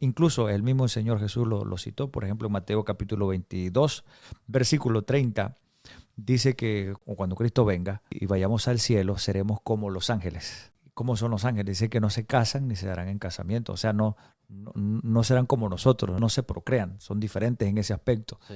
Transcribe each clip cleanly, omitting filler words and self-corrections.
Incluso el mismo Señor Jesús lo citó, por ejemplo, en Mateo capítulo 22, versículo 30, dice que cuando Cristo venga y vayamos al cielo, seremos como los ángeles. ¿Cómo son los ángeles? Dice que no se casan ni se darán en casamiento, o sea, no serán como nosotros, no se procrean, son diferentes en ese aspecto. Sí.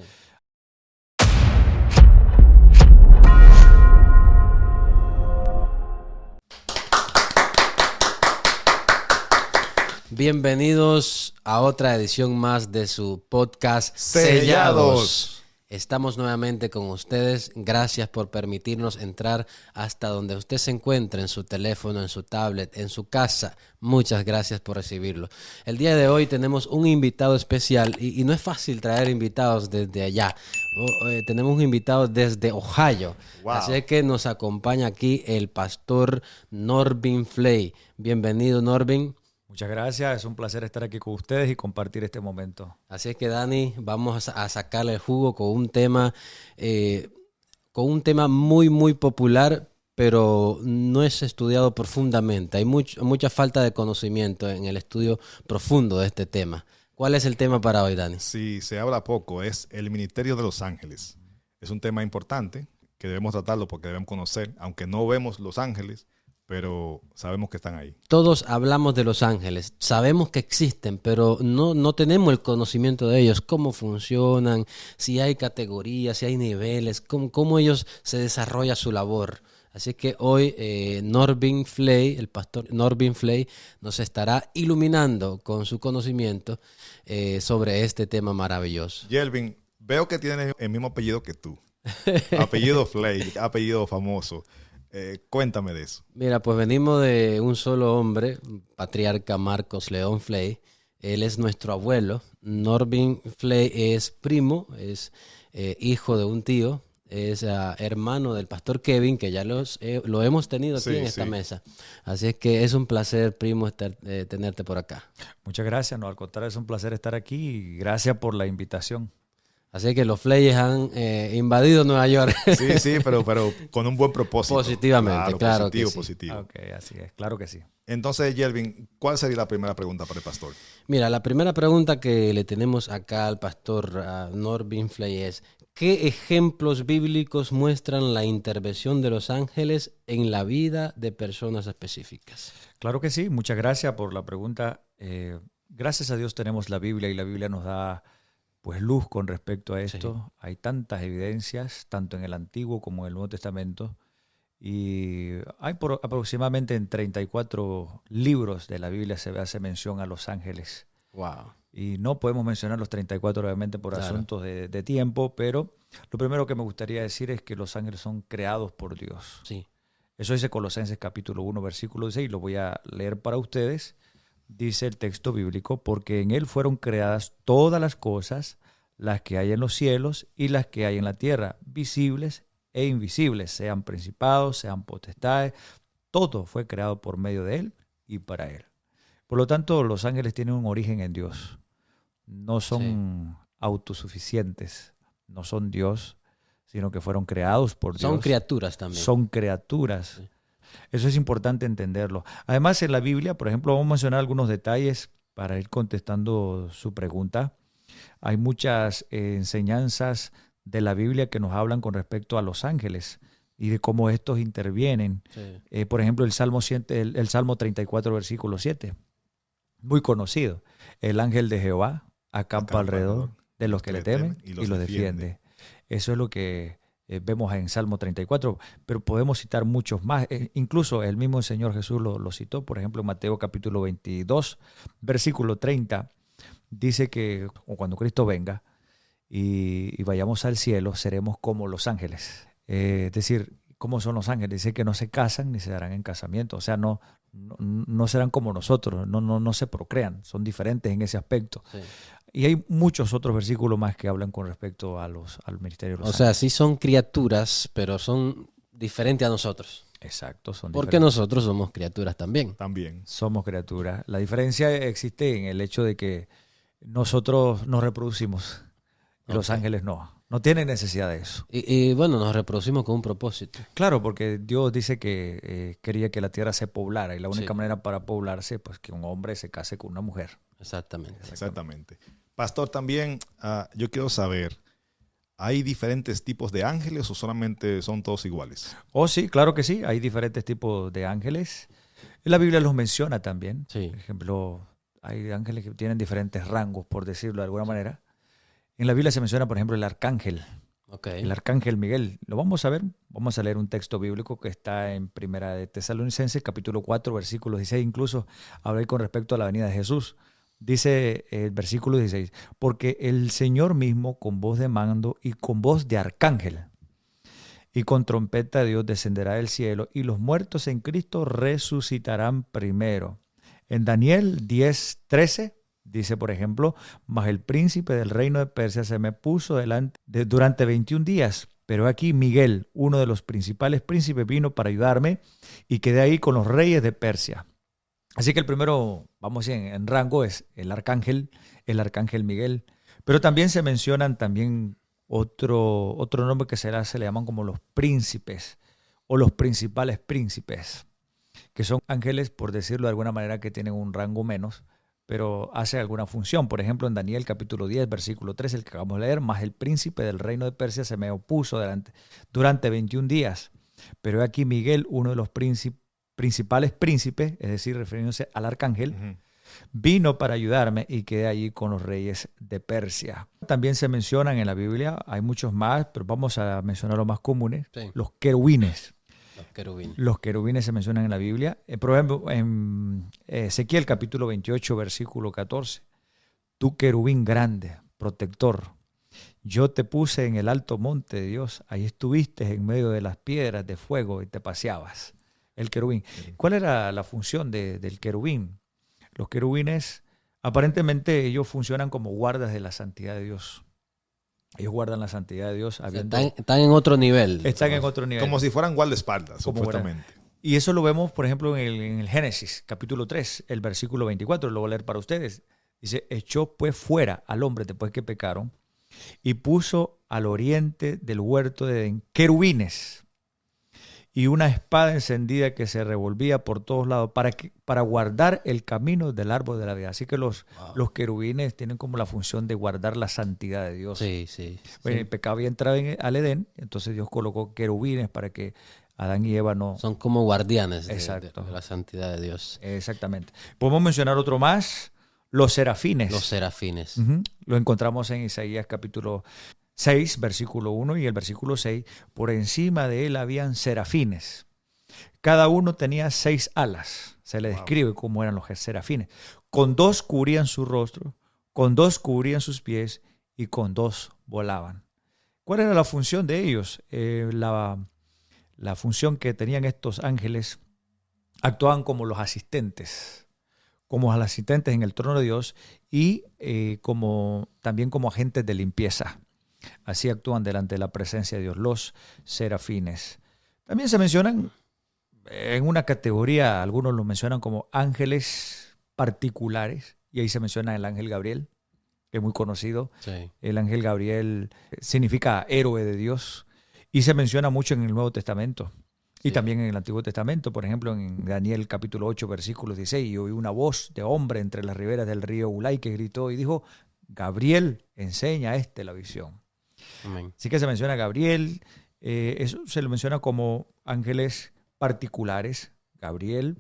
Bienvenidos a otra edición más de su podcast Sellados. Estamos nuevamente con ustedes. Gracias por permitirnos entrar hasta donde usted se encuentre, en su teléfono, en su tablet, en su casa. Muchas gracias por recibirlo. El día de hoy tenemos un invitado especial y no es fácil traer invitados desde allá. Tenemos un invitado desde Ohio. Wow. Así que nos acompaña aquí el pastor Norbin Flay. Bienvenido, Norbin. Muchas gracias, es un placer estar aquí con ustedes y compartir este momento. Así es que, Dani, vamos a sacarle el jugo con un tema muy popular, pero no es estudiado profundamente. Hay mucha falta de conocimiento en el estudio profundo de este tema. ¿Cuál es el tema para hoy, Dani? Sí, se habla poco, es el ministerio de los ángeles. Es un tema importante que debemos tratarlo porque debemos conocer, aunque no vemos los ángeles, pero sabemos que están ahí. Todos hablamos de los ángeles, sabemos que existen, pero no tenemos el conocimiento de ellos, cómo funcionan, si hay categorías, si hay niveles, cómo ellos se desarrolla su labor. Así que hoy Norbin Flay, el pastor Norbin Flay, nos estará iluminando con su conocimiento sobre este tema maravilloso. Yelvin, veo que tienes el mismo apellido que tú. Apellido Flay, apellido famoso. Cuéntame de eso. Mira, pues venimos de un solo hombre, patriarca Marcos León Flay. Él es nuestro abuelo. Norbin Flay es primo, es hijo de un tío, es hermano del pastor Kevin, que ya lo hemos tenido aquí en esta mesa. Así es que es un placer, primo, tenerte por acá. Muchas gracias, no, al contrario, es un placer estar aquí y gracias por la invitación. Así que los Flayes han invadido Nueva York. Sí, pero con un buen propósito. Positivamente, claro positivo, que sí. positivo. Ok, así es, claro que sí. Entonces, Yelvin, ¿cuál sería la primera pregunta para el pastor? Mira, la primera pregunta que le tenemos acá al pastor Norbin Flay es: ¿qué ejemplos bíblicos muestran la intervención de los ángeles en la vida de personas específicas? Claro que sí, muchas gracias por la pregunta. Gracias a Dios tenemos la Biblia y la Biblia nos da pues luz con respecto a esto. Sí. Hay tantas evidencias, tanto en el Antiguo como en el Nuevo Testamento, y hay aproximadamente en 34 libros de la Biblia se hace mención a los ángeles. Wow. Y no podemos mencionar los 34 obviamente por asuntos de tiempo, pero lo primero que me gustaría decir es que los ángeles son creados por Dios. Sí. Eso dice Colosenses capítulo 1, versículo 6, lo voy a leer para ustedes. Dice el texto bíblico: porque en él fueron creadas todas las cosas, las que hay en los cielos y las que hay en la tierra, visibles e invisibles, sean principados, sean potestades, todo fue creado por medio de él y para él. Por lo tanto, los ángeles tienen un origen en Dios. No son autosuficientes, no son Dios, sino que fueron creados por Dios. Son criaturas también. Son criaturas. Sí. Eso es importante entenderlo. Además, en la Biblia, por ejemplo, vamos a mencionar algunos detalles para ir contestando su pregunta. Hay muchas enseñanzas de la Biblia que nos hablan con respecto a los ángeles y de cómo estos intervienen. Sí. Por ejemplo, el Salmo 34, versículo 7, muy conocido. El ángel de Jehová acampa alrededor de los que le temen y los defiende. Eso es lo que vemos en Salmo 34, pero podemos citar muchos más. Incluso el mismo Señor Jesús lo citó, por ejemplo, en Mateo capítulo 22, versículo 30, dice que cuando Cristo venga y vayamos al cielo, seremos como los ángeles. Es decir, ¿cómo son los ángeles? Dice que no se casan ni se darán en casamiento, o sea, no serán como nosotros, no se procrean, son diferentes en ese aspecto. Sí. Y hay muchos otros versículos más que hablan con respecto al ministerio de los ángeles. O sea, sí son criaturas, pero son diferentes a nosotros. Exacto, son porque diferentes. Nosotros somos criaturas también. También. Somos criaturas. La diferencia existe en el hecho de que nosotros nos reproducimos y los ángeles no. No tienen necesidad de eso. Y bueno, nos reproducimos con un propósito. Claro, porque Dios dice que quería que la tierra se poblara y la única Sí. manera para poblarse, pues que un hombre se case con una mujer. Exactamente. Exactamente. Pastor, también yo quiero saber, ¿hay diferentes tipos de ángeles o solamente son todos iguales? Oh, sí, claro que sí. Hay diferentes tipos de ángeles. La Biblia los menciona también. Sí. Por ejemplo, hay ángeles que tienen diferentes rangos, por decirlo de alguna manera. En la Biblia se menciona, por ejemplo, el arcángel. Ok. El arcángel Miguel. Lo vamos a ver. Vamos a leer un texto bíblico que está en Primera de Tesalonicenses, capítulo 4, versículo 16. Incluso habla con respecto a la venida de Jesús. Dice el versículo 16, porque el Señor mismo con voz de mando y con voz de arcángel y con trompeta de Dios descenderá del cielo y los muertos en Cristo resucitarán primero. En Daniel 10:13 dice, por ejemplo, mas el príncipe del reino de Persia se me puso delante durante 21 días, pero aquí Miguel, uno de los principales príncipes, vino para ayudarme y quedé ahí con los reyes de Persia. Así que el primero, vamos a decir, en rango es el arcángel Miguel, pero también se mencionan también otro nombre que se le llaman como los príncipes o los principales príncipes, que son ángeles, por decirlo de alguna manera, que tienen un rango menos, pero hace alguna función. Por ejemplo, en Daniel capítulo 10, versículo 3, el que acabamos de leer, más el príncipe del reino de Persia se me opuso durante 21 días. Pero aquí Miguel, uno de los principales príncipes, es decir, refiriéndose al arcángel, vino para ayudarme y quedé allí con los reyes de Persia. También se mencionan en la Biblia, hay muchos más, pero vamos a mencionar los más comunes, Sí. los querubines. Los querubines. Los querubines se mencionan en la Biblia. Por ejemplo, en Ezequiel capítulo 28, versículo 14. Tú querubín grande, protector, yo te puse en el alto monte de Dios. Ahí estuviste en medio de las piedras de fuego y te paseabas. El querubín. ¿Cuál era la función del querubín? Los querubines, aparentemente ellos funcionan como guardas de la santidad de Dios. Ellos guardan la santidad de Dios. O sea, están en otro nivel. Están en otro nivel. Como si fueran guardaespaldas, Como supuestamente. Y eso lo vemos, por ejemplo, en el Génesis, capítulo 3, el versículo 24. Lo voy a leer para ustedes. Dice, echó pues fuera al hombre después que pecaron y puso al oriente del huerto de Edén querubines y una espada encendida que se revolvía por todos lados para guardar el camino del árbol de la vida. Así que los querubines tienen como la función de guardar la santidad de Dios. Sí, sí. Bueno, Sí. el pecado había entrado al Edén, entonces Dios colocó querubines para que Adán y Eva no... Son como guardianes de Exacto. la santidad de Dios. Exactamente. Podemos mencionar otro más, los serafines. Los serafines. Ujú. Lo encontramos en Isaías capítulo 6, versículo 1 y el versículo 6. Por encima de él habían serafines. Cada uno tenía 6 alas. Se le describe cómo eran los serafines. Con 2 cubrían su rostro, con 2 cubrían sus pies y con 2 volaban. ¿Cuál era la función de ellos? La función que tenían estos ángeles, actuaban como los asistentes en el trono de Dios y también como agentes de limpieza. Así actúan delante de la presencia de Dios, los serafines. También se mencionan en una categoría, algunos lo mencionan como ángeles particulares, y ahí se menciona el ángel Gabriel, que es muy conocido. Sí. El ángel Gabriel significa héroe de Dios y se menciona mucho en el Nuevo Testamento. Y Sí. también en el Antiguo Testamento, por ejemplo, en Daniel capítulo 8, versículo 16, y oí una voz de hombre entre las riberas del río Ulai que gritó y dijo, Gabriel, enseña a la visión. Amén. Así que se menciona a Gabriel, eso se lo menciona como ángeles particulares, Gabriel,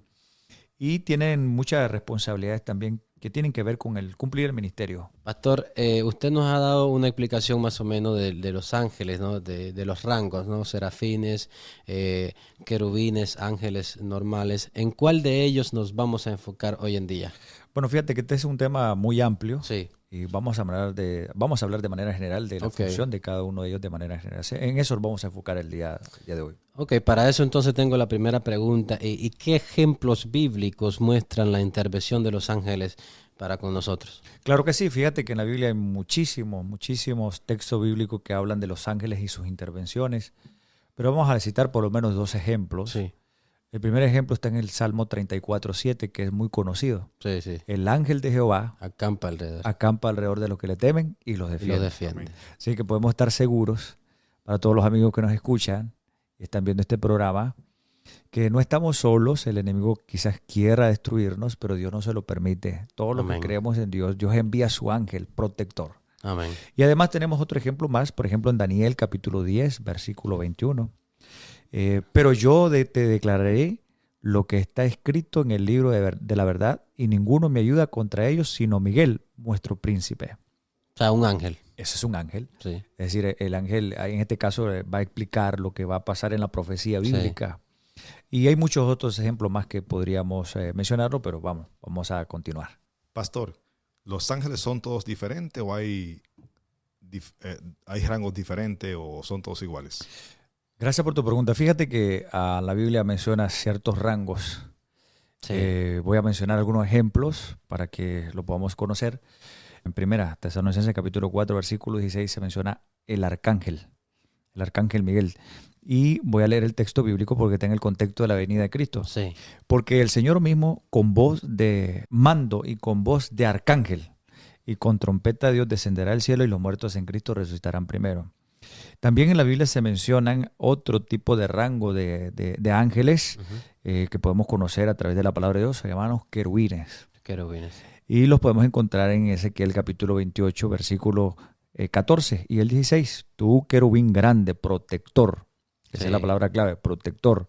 y tienen muchas responsabilidades también que tienen que ver con el cumplir el ministerio. Pastor, usted nos ha dado una explicación más o menos de los ángeles, ¿no? De los rangos, ¿no? Serafines, querubines, ángeles normales. ¿En cuál de ellos nos vamos a enfocar hoy en día? Bueno, fíjate que este es un tema muy amplio. Sí. Y vamos a hablar de manera general de la Ok. función de cada uno de ellos de manera general. En eso vamos a enfocar el día de hoy. Ok, para eso entonces tengo la primera pregunta. ¿Y qué ejemplos bíblicos muestran la intervención de los ángeles para con nosotros? Claro que sí, fíjate que en la Biblia hay muchísimos textos bíblicos que hablan de los ángeles y sus intervenciones, pero vamos a citar por lo menos 2 ejemplos. Sí. El primer ejemplo está en el Salmo 34:7, que es muy conocido. Sí, sí. El ángel de Jehová Acampa alrededor. acampa alrededor de los que le temen y los Y lo defiende. defiende. Así que podemos estar seguros, para todos los amigos que nos escuchan y están viendo este programa, que no estamos solos. El enemigo quizás quiera destruirnos, pero Dios no se lo permite. Todos los que Amén. creemos en Dios, Dios envía a su ángel protector. Amén. Y además tenemos otro ejemplo más, por ejemplo en Daniel capítulo 10, versículo 21. Pero yo te declararé lo que está escrito en el libro de la verdad, y ninguno me ayuda contra ellos, sino Miguel, nuestro príncipe. O sea, un ángel. Ese es un ángel. Sí. Es decir, el ángel en este caso va a explicar lo que va a pasar en la profecía bíblica. Y hay muchos otros ejemplos más que podríamos mencionarlo, pero vamos a continuar. Pastor, ¿los ángeles son todos diferentes o hay rangos diferentes o son todos iguales? Gracias por tu pregunta. Fíjate que la Biblia menciona ciertos rangos. Sí. Voy a mencionar algunos ejemplos para que lo podamos conocer. En primera Tesalonicenses capítulo 4, versículo 16 se menciona el arcángel Miguel. Y voy a leer el texto bíblico porque está en el contexto de la venida de Cristo. Sí. Porque el Señor mismo, con voz de mando y con voz de arcángel y con trompeta de Dios, descenderá al cielo, y los muertos en Cristo resucitarán primero. También en la Biblia se mencionan otro tipo de rango de ángeles que podemos conocer a través de la palabra de Dios, se llaman querubines. Querubines. Y los podemos encontrar en Ezequiel capítulo 28, versículo 14 y el 16. Tú, querubín grande, protector. Esa es la palabra clave, protector.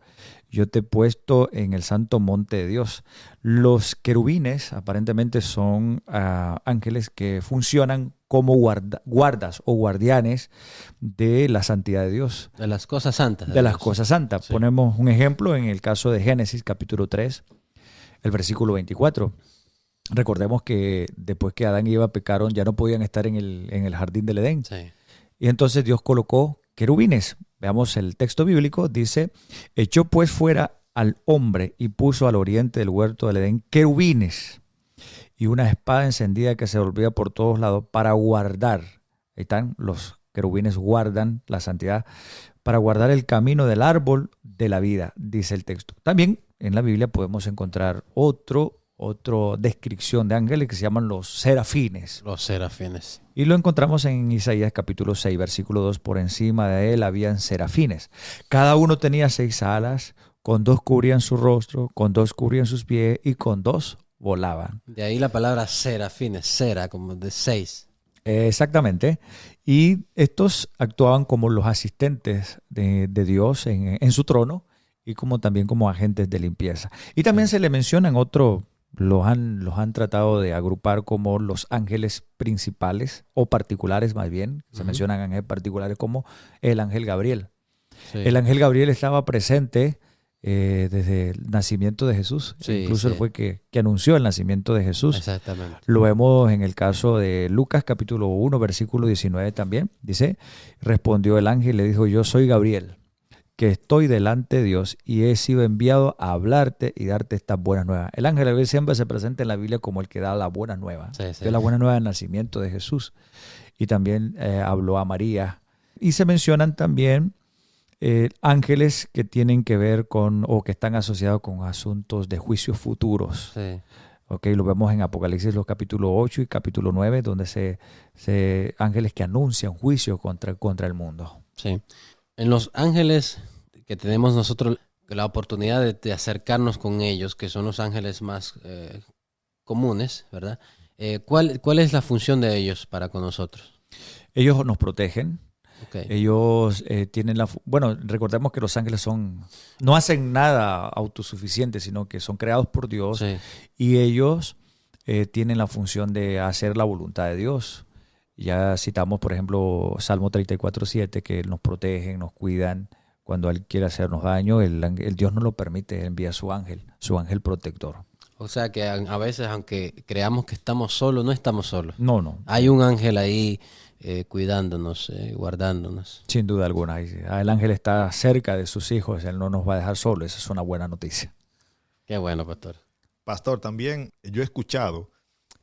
Yo te he puesto en el santo monte de Dios. Los querubines aparentemente son ángeles que funcionan como guardas o guardianes de la santidad de Dios. De las cosas santas. De las cosas santas. Sí. Ponemos un ejemplo en el caso de Génesis capítulo 3, el versículo 24. Recordemos que después que Adán y Eva pecaron, ya no podían estar en el jardín del Edén. Sí. Y entonces Dios colocó querubines. Veamos el texto bíblico. Dice, echó pues fuera al hombre y puso al oriente del huerto del Edén querubines y una espada encendida que se volvía por todos lados para guardar. Ahí están, los querubines guardan la santidad, para guardar el camino del árbol de la vida, dice el texto. También en la Biblia podemos encontrar otra descripción de ángeles que se llaman los serafines. Los serafines. Y lo encontramos en Isaías capítulo 6, versículo 2. Por encima de él habían serafines. Cada uno tenía 6 alas, con 2 cubrían su rostro, con 2 cubrían sus pies y con 2 volaban. De ahí la palabra serafines, cera, como de 6. Exactamente. Y estos actuaban como los asistentes de Dios en su trono, y también como agentes de limpieza. Y también se le mencionan los han tratado de agrupar como los ángeles principales o particulares, más bien. Se mencionan ángeles particulares como el ángel Gabriel. Sí. El ángel Gabriel estaba presente desde el nacimiento de Jesús. Sí, Incluso sí. él fue que anunció el nacimiento de Jesús. Exactamente. Lo vemos en el caso de Lucas capítulo 1, versículo 19 también. Dice, respondió el ángel y le dijo, yo soy Gabriel, que estoy delante de Dios y he sido enviado a hablarte y darte estas buenas nuevas. El ángel Gabriel siempre se presenta en la Biblia como el que da la buena nueva. Sí, sí. De la buena nueva del nacimiento de Jesús. Y también habló a María. Y se mencionan también ángeles que tienen que ver con o que están asociados con asuntos de juicios futuros. Sí. Okay, lo vemos en Apocalipsis los capítulo 8 y capítulo 9, donde ángeles que anuncian juicio contra el mundo. Sí. En los ángeles que tenemos nosotros la oportunidad de acercarnos con ellos, que son los ángeles más comunes, ¿verdad? ¿Cuál es la función de ellos para con nosotros? Ellos nos protegen. Okay. Ellos tienen bueno, recordemos que los ángeles no hacen nada autosuficiente, sino que son creados por Dios. Sí. Y ellos tienen la función de hacer la voluntad de Dios. Ya citamos, por ejemplo, Salmo 34:7, que nos protegen, nos cuidan. Cuando Él quiere hacernos daño, el Dios no lo permite, envía su ángel protector. O sea que a veces, aunque creamos que estamos solos, no estamos solos. No. Hay un ángel ahí cuidándonos, guardándonos. Sin duda alguna. El ángel está cerca de sus hijos, Él no nos va a dejar solos. Esa es una buena noticia. Qué bueno, pastor. Pastor, también yo he escuchado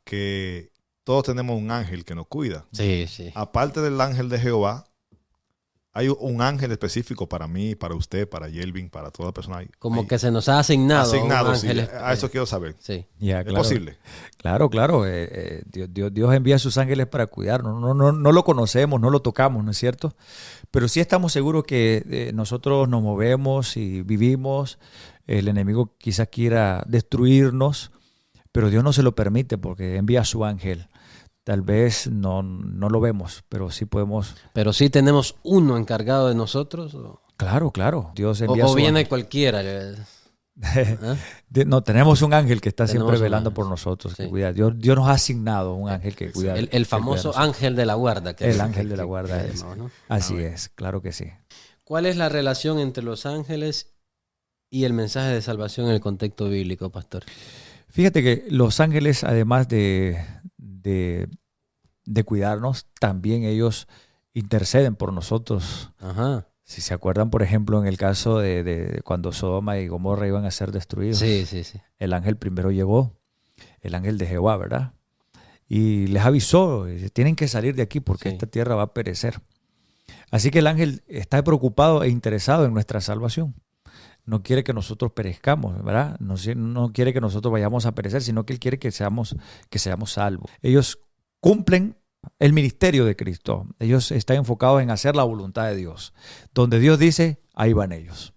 que todos tenemos un ángel que nos cuida. Sí, sí. Aparte del ángel de Jehová, hay un ángel específico para mí, para usted, para Yelvin, para toda persona. Como que se nos ha asignado un ángel. Sí, a eso quiero saber. Sí. Ya, ¿Es claro. posible? Claro. Dios envía a sus ángeles para cuidarnos. No lo conocemos, no lo tocamos, ¿no es cierto? Pero sí estamos seguros que nosotros nos movemos y vivimos. El enemigo quizás quiera destruirnos, pero Dios no se lo permite porque envía a su ángel. Tal vez no lo vemos, pero sí podemos. Pero sí tenemos uno encargado de nosotros. Claro. Dios envía a O su viene ángel. cualquiera. ¿Ah? No, tenemos un ángel que está Tenemos siempre un velando ángel, por nosotros. sí. Que cuida. Dios nos ha asignado un ángel que cuida. El famoso ángel de la guarda. El ángel de la guarda es. ¿no? Así es, claro que sí. ¿Cuál es la relación entre los ángeles y el mensaje de salvación en el contexto bíblico, pastor? Fíjate que los ángeles, además de cuidarnos, también ellos interceden por nosotros. Ajá. Si se acuerdan, por ejemplo, en el caso de cuando Sodoma y Gomorra iban a ser destruidos, Sí. el ángel primero llegó, el ángel de Jehová, ¿verdad? Y les avisó, tienen que salir de aquí porque Sí. esta tierra va a perecer. Así que el ángel está preocupado e interesado en nuestra salvación. No quiere que nosotros perezcamos, ¿verdad? No quiere que nosotros vayamos a perecer, sino que él quiere que seamos salvos. Ellos cumplen el ministerio de Cristo. Ellos están enfocados en hacer la voluntad de Dios. Donde Dios dice, ahí van ellos.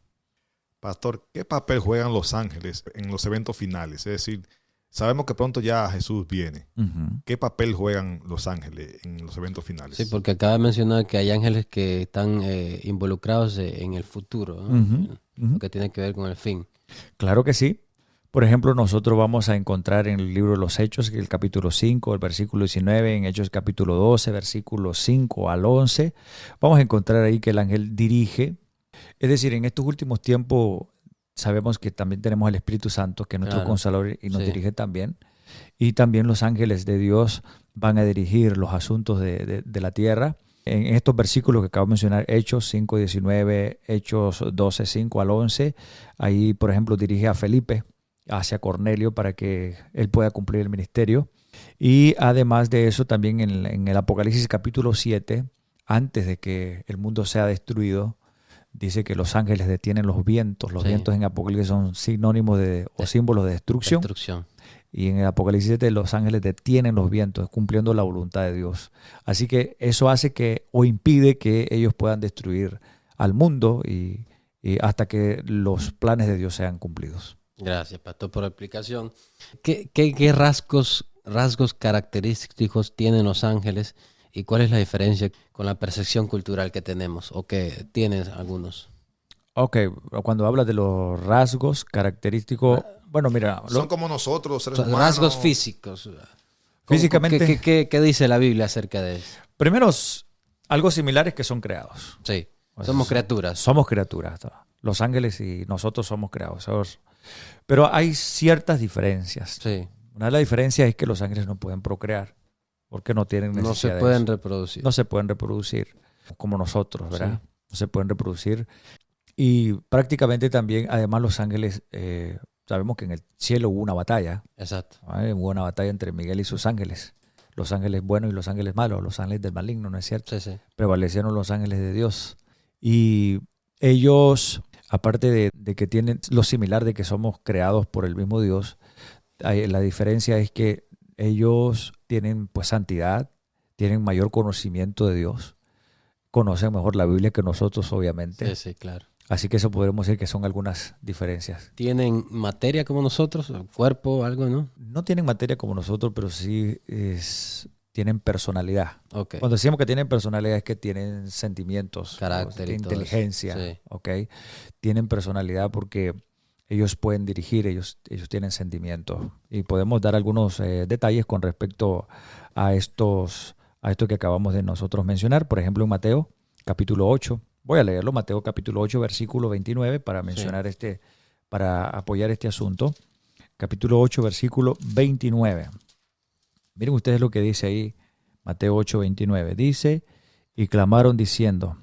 Pastor, ¿qué papel juegan los ángeles en los eventos finales? Es decir, sabemos que pronto ya Jesús viene. Uh-huh. ¿Qué papel juegan los ángeles en los eventos finales? Sí, porque acaba de mencionar que hay ángeles que están involucrados en el futuro, ¿no? Uh-huh. Lo que tiene que ver con el fin. Claro que sí. Por ejemplo, nosotros vamos a encontrar en el libro de los Hechos, el capítulo 5, el versículo 19, en Hechos capítulo 12, versículos 5 al 11, vamos a encontrar ahí que el ángel dirige. Es decir, en estos últimos tiempos sabemos que también tenemos el Espíritu Santo, que es nuestro Consolador y nos dirige también. Y también los ángeles de Dios van a dirigir los asuntos de la tierra. En estos versículos que acabo de mencionar, Hechos 5, 19, Hechos 12, 5 al 11, ahí, por ejemplo, dirige a Felipe hacia Cornelio para que él pueda cumplir el ministerio. Y además de eso, también en el Apocalipsis capítulo 7, antes de que el mundo sea destruido, dice que los ángeles detienen los vientos. Los vientos en Apocalipsis son sinónimos o símbolos de destrucción. Y en el Apocalipsis 7 los ángeles detienen los vientos, cumpliendo la voluntad de Dios. Así que eso hace o impide que ellos puedan destruir al mundo y hasta que los planes de Dios sean cumplidos. Gracias, pastor, por la explicación. ¿Qué rasgos característicos tienen los ángeles y cuál es la diferencia con la percepción cultural que tenemos o que tienen algunos? Ok, cuando hablas de los rasgos característicos, bueno, mira. Son como nosotros, los seres humanos. Rasgos físicos. Físicamente. ¿Qué dice la Biblia acerca de eso? Primero, algo similar es que son creados. Sí, somos criaturas. Somos criaturas. Los ángeles y nosotros somos creados. Pero hay ciertas diferencias. Sí. Una de las diferencias es que los ángeles no pueden procrear porque no tienen necesidad. No se de pueden eso. reproducir. No se pueden reproducir como nosotros, ¿verdad? Sí. No se pueden reproducir. Y prácticamente también, además, los ángeles, sabemos que en el cielo hubo una batalla. Exacto. Hubo una batalla entre Miguel y sus ángeles. Los ángeles buenos y los ángeles malos, los ángeles del maligno, ¿no es cierto? Sí. Prevalecieron los ángeles de Dios. Y ellos, aparte de que tienen lo similar de que somos creados por el mismo Dios, la diferencia es que ellos tienen pues santidad, tienen mayor conocimiento de Dios, conocen mejor la Biblia que nosotros, obviamente. Sí, claro. Así que eso podemos decir que son algunas diferencias. ¿Tienen materia como nosotros? ¿Cuerpo, algo, no? No tienen materia como nosotros, pero sí tienen personalidad. Okay. Cuando decimos que tienen personalidad es que tienen sentimientos, carácter, inteligencia. Sí. ¿Okay? Tienen personalidad porque ellos pueden dirigir, ellos tienen sentimientos. Y podemos dar algunos detalles con respecto a esto que acabamos de nosotros mencionar. Por ejemplo, en Mateo capítulo 8. Voy a leerlo, Mateo capítulo 8, versículo 29, para mencionar para apoyar este asunto. Capítulo 8, versículo 29. Miren ustedes lo que dice ahí, Mateo 8, 29. Dice, y clamaron diciendo,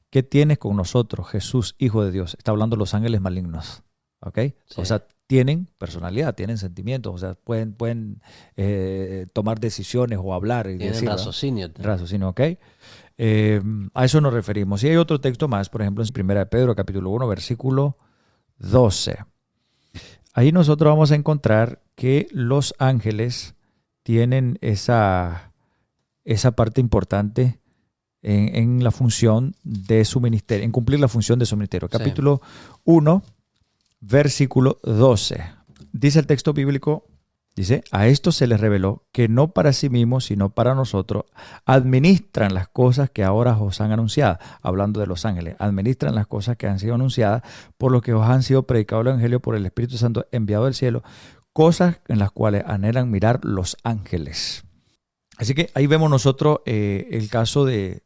¿qué tienes con nosotros, Jesús, Hijo de Dios? Está hablando los ángeles malignos. ¿Ok? Sí. O sea, tienen personalidad, tienen sentimientos, o sea, pueden tomar decisiones o hablar. Y tienen decir, raciocinio. Raciocinio, ¿ok? A eso nos referimos. Y hay otro texto más, por ejemplo, en 1 Pedro capítulo 1, versículo 12. Ahí nosotros vamos a encontrar que los ángeles tienen esa parte importante en la función de su ministerio, en cumplir la función de su ministerio. Sí. Capítulo 1, versículo 12. Dice el texto bíblico, dice, a esto se les reveló que no para sí mismos, sino para nosotros, administran las cosas que ahora os han anunciado. Hablando de los ángeles, administran las cosas que han sido anunciadas por los que os han sido predicado el evangelio por el Espíritu Santo enviado del cielo, cosas en las cuales anhelan mirar los ángeles. Así que ahí vemos nosotros el caso de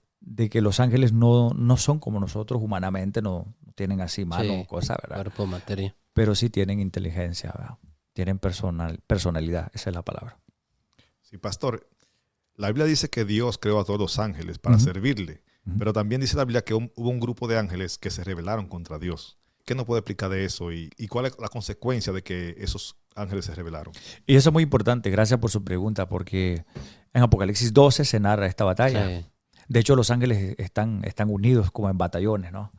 que los ángeles no son como nosotros humanamente, no tienen así manos o cosas, ¿verdad? Cuerpo, materia. Pero sí tienen inteligencia, ¿verdad? Tienen personalidad, esa es la palabra. Sí, pastor. La Biblia dice que Dios creó a todos los ángeles para servirle, pero también dice la Biblia que hubo un grupo de ángeles que se rebelaron contra Dios. ¿Qué nos puede explicar de eso y cuál es la consecuencia de que esos ángeles se rebelaron? Y eso es muy importante, gracias por su pregunta, porque en Apocalipsis 12 se narra esta batalla. Sí. De hecho, los ángeles están unidos como en batallones, ¿no?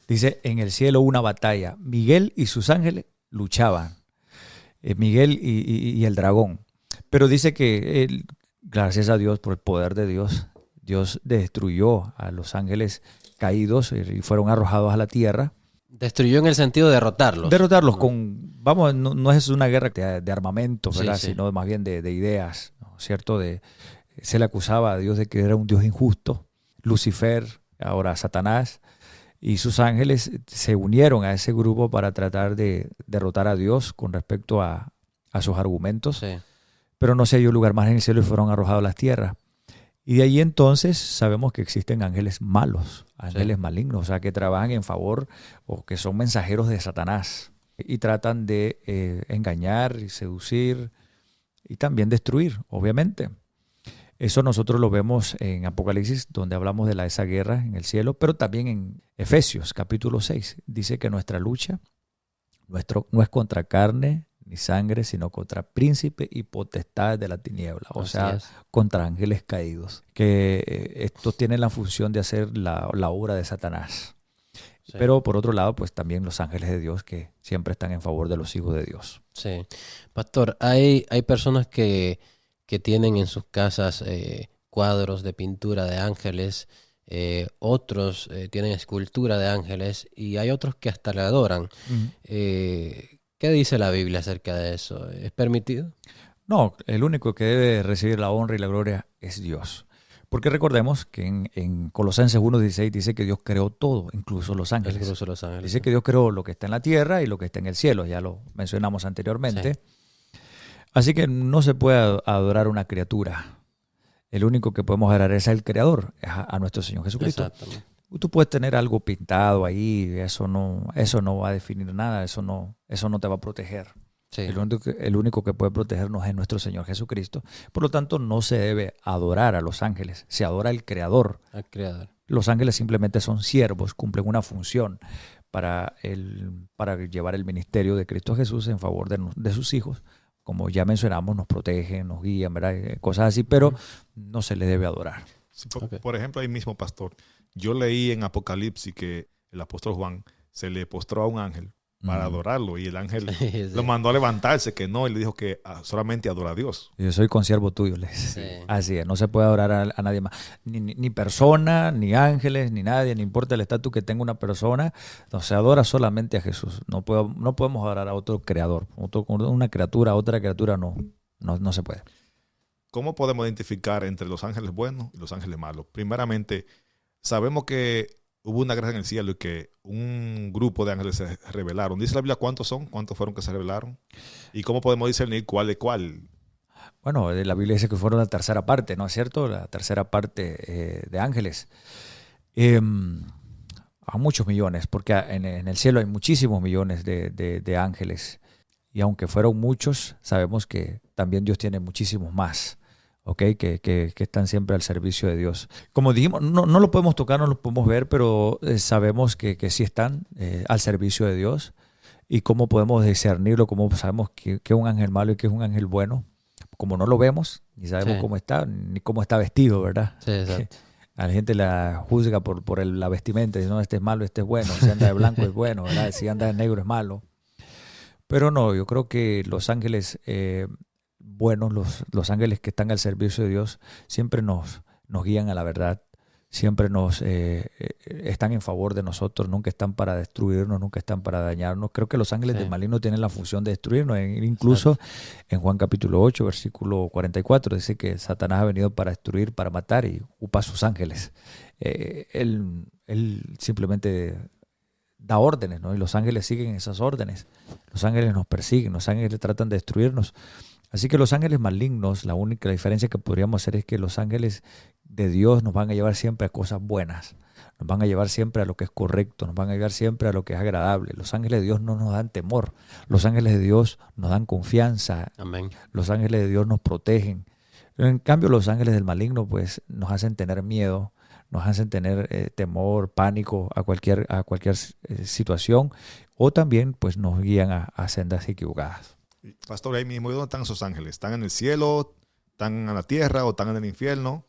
Dice, en el cielo una batalla. Miguel y sus ángeles luchaban. Miguel y el dragón. Pero dice que gracias a Dios, por el poder de Dios, Dios destruyó a los ángeles caídos y fueron arrojados a la tierra. Destruyó en el sentido de derrotarlos. Derrotarlos no es una guerra de armamento, ¿verdad? Sí, sí. Sino más bien de ideas, ¿no? ¿Cierto? Se le acusaba a Dios de que era un Dios injusto. Lucifer, ahora Satanás, y sus ángeles se unieron a ese grupo para tratar de derrotar a Dios con respecto a sus argumentos. Sí. Pero no se dio lugar más en el cielo y fueron arrojados a las tierras. Y de ahí entonces sabemos que existen ángeles malos, ángeles malignos, o sea, que trabajan en favor o que son mensajeros de Satanás y tratan de engañar y seducir y también destruir, obviamente. Eso nosotros lo vemos en Apocalipsis, donde hablamos de esa guerra en el cielo, pero también en Efesios capítulo 6. Dice que nuestra lucha no es contra carne ni sangre, sino contra príncipes y potestades de la tiniebla, o sea, contra ángeles caídos, que estos tienen la función de hacer la obra de Satanás. Sí. Pero por otro lado, pues también los ángeles de Dios que siempre están en favor de los hijos de Dios. Sí. Pastor, hay personas que tienen en sus casas cuadros de pintura de ángeles, otros tienen escultura de ángeles y hay otros que hasta le adoran. Uh-huh. ¿Qué dice la Biblia acerca de eso? ¿Es permitido? No, el único que debe recibir la honra y la gloria es Dios. Porque recordemos que en Colosenses 1:16 dice que Dios creó todo, incluso los ángeles. Incluso los ángeles. Dice que Dios creó lo que está en la tierra y lo que está en el cielo, ya lo mencionamos anteriormente. Sí. Así que no se puede adorar una criatura. El único que podemos adorar es al Creador, a nuestro Señor Jesucristo. Exactamente. Tú puedes tener algo pintado ahí, eso no va a definir nada, eso no te va a proteger. Sí. El único que puede protegernos es nuestro Señor Jesucristo. Por lo tanto, no se debe adorar a los ángeles, se adora al Creador. Al Creador. Los ángeles simplemente son siervos, cumplen una función para llevar el ministerio de Cristo Jesús en favor de sus hijos. Como ya mencionamos, nos protegen, nos guían, ¿verdad? Cosas así, pero no se les debe adorar. Sí, por ejemplo, ahí mismo, pastor, yo leí en Apocalipsis que el apóstol Juan se le postró a un ángel para adorarlo y el ángel lo mandó a levantarse, que no, y le dijo que solamente adora a Dios. Yo soy consiervo tuyo, sí. Así es, no se puede adorar a nadie más, ni persona, ni ángeles, ni nadie, no importa el estatus que tenga una persona, no se adora solamente a Jesús, no podemos adorar a otro creador, una criatura, otra criatura no se puede. ¿Cómo podemos identificar entre los ángeles buenos y los ángeles malos? Primeramente, sabemos que hubo una guerra en el cielo y que un grupo de ángeles se rebelaron. ¿Dice la Biblia cuántos son? ¿Cuántos fueron que se rebelaron? ¿Y cómo podemos discernir cuál es cuál? Bueno, la Biblia dice que fueron la tercera parte, ¿no es cierto? La tercera parte de ángeles. A muchos millones, porque en el cielo hay muchísimos millones de ángeles. Y aunque fueron muchos, sabemos que también Dios tiene muchísimos más. Okay, que están siempre al servicio de Dios. Como dijimos, no lo podemos tocar, no lo podemos ver, pero sabemos que sí están al servicio de Dios. ¿Y cómo podemos discernirlo? ¿Cómo sabemos que es un ángel malo y que es un ángel bueno? Como no lo vemos, ni sabemos cómo está, ni cómo está vestido, ¿verdad? Sí, exacto. A la gente la juzga por la vestimenta. Dice, no, este es malo, este es bueno. Si anda de blanco es bueno, ¿verdad? Si anda de negro es malo. Pero no, yo creo que los ángeles buenos, los ángeles que están al servicio de Dios, siempre nos guían a la verdad. Siempre están en favor de nosotros, nunca están para destruirnos, nunca están para dañarnos. Creo que los ángeles del maligno tienen la función de destruirnos. Incluso en Juan capítulo 8, versículo 44, dice que Satanás ha venido para destruir, para matar y ocupa a sus ángeles. Él simplemente da órdenes, ¿no? Y los ángeles siguen esas órdenes. Los ángeles nos persiguen, los ángeles tratan de destruirnos. Así que los ángeles malignos, la única diferencia que podríamos hacer es que los ángeles de Dios nos van a llevar siempre a cosas buenas, nos van a llevar siempre a lo que es correcto, nos van a llevar siempre a lo que es agradable. Los ángeles de Dios no nos dan temor, los ángeles de Dios nos dan confianza. Amén. Los ángeles de Dios nos protegen. En cambio, los ángeles del maligno pues nos hacen tener miedo, nos hacen tener temor, pánico a cualquier situación, o también pues nos guían a sendas equivocadas. Pastor, ahí mismo, ¿dónde están esos ángeles? ¿Están en el cielo? ¿Están en la tierra? ¿O están en el infierno?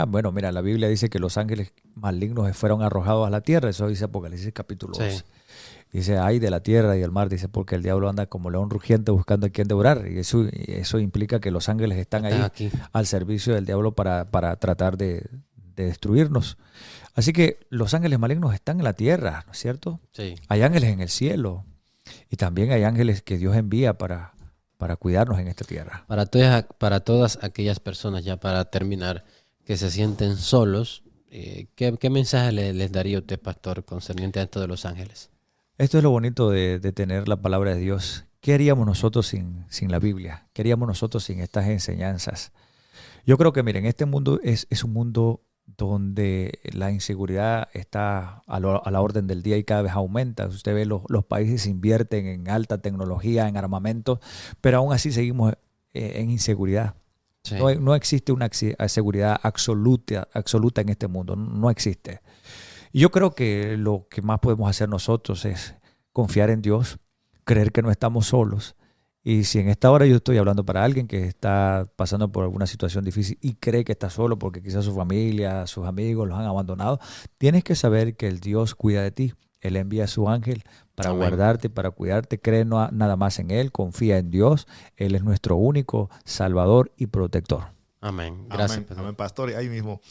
Bueno, mira, la Biblia dice que los ángeles malignos fueron arrojados a la tierra. Eso dice Apocalipsis capítulo 11. Dice, ay de la tierra y el mar, dice, porque el diablo anda como león rugiente buscando a quien devorar. Y eso implica que los ángeles están ahí aquí al servicio del diablo para tratar de destruirnos. Así que los ángeles malignos están en la tierra, ¿no es cierto? Sí. Hay ángeles en el cielo. Y también hay ángeles que Dios envía para cuidarnos en esta tierra. Para todas aquellas personas, ya para terminar, que se sienten solos, ¿qué mensaje les daría usted, pastor, concerniente a esto de los ángeles? Esto es lo bonito de tener la palabra de Dios. ¿Qué haríamos nosotros sin la Biblia? ¿Qué haríamos nosotros sin estas enseñanzas? Yo creo que, miren, este mundo es un mundo donde la inseguridad está a la orden del día y cada vez aumenta. Usted ve los países invierten en alta tecnología, en armamento, pero aún así seguimos en inseguridad. Sí. No existe una seguridad absoluta en este mundo, no existe. Y yo creo que lo que más podemos hacer nosotros es confiar en Dios, creer que no estamos solos. Y si en esta hora yo estoy hablando para alguien que está pasando por alguna situación difícil y cree que está solo porque quizás su familia, sus amigos los han abandonado, tienes que saber que el Dios cuida de ti. Él envía a su ángel para guardarte, para cuidarte. Cree nada más en Él, confía en Dios. Él es nuestro único Salvador y protector. Amén. Gracias. Amén, pastor. Y ahí mismo,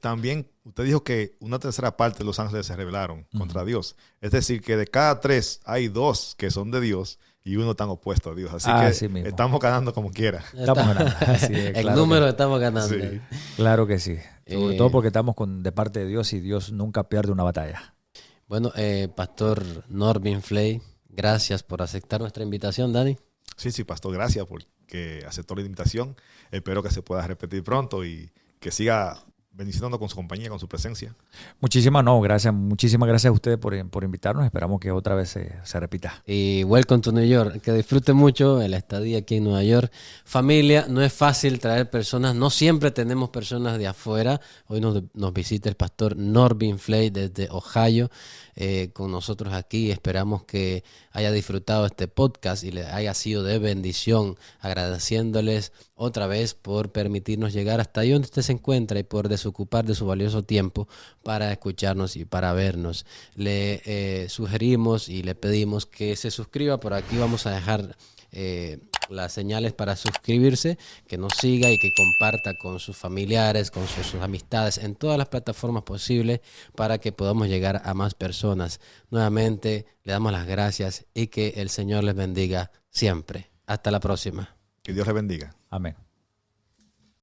también usted dijo que una tercera parte de los ángeles se rebelaron contra Dios. Es decir, que de cada 3 hay 2 que son de Dios y uno tan opuesto a Dios. Así que estamos ganando como quiera. Estamos ganando. Así es, el número estamos ganando. Sí. Claro que sí. Sobre todo porque estamos de parte de Dios y Dios nunca pierde una batalla. Bueno, pastor Norbin Flay, gracias por aceptar nuestra invitación, Dani. Sí, pastor, gracias porque aceptó la invitación. Espero que se pueda repetir pronto y que siga bendiciendo con su compañía, con su presencia. Muchísimas gracias a ustedes por invitarnos. Esperamos que otra vez se repita. Y welcome to New York. Que disfrute mucho la estadía aquí en Nueva York. Familia, no es fácil traer personas. No siempre tenemos personas de afuera. Hoy nos visita el pastor Norbin Flay desde Ohio con nosotros aquí. Esperamos que haya disfrutado este podcast y le haya sido de bendición. Agradeciéndoles otra vez por permitirnos llegar hasta ahí donde usted se encuentra y por desocupar de su valioso tiempo para escucharnos y para vernos. Le sugerimos y le pedimos que se suscriba. Por aquí vamos a dejar las señales para suscribirse, que nos siga y que comparta con sus familiares, con sus amistades en todas las plataformas posibles para que podamos llegar a más personas. Nuevamente le damos las gracias y que el Señor les bendiga siempre. Hasta la próxima. Que Dios les bendiga. Amén.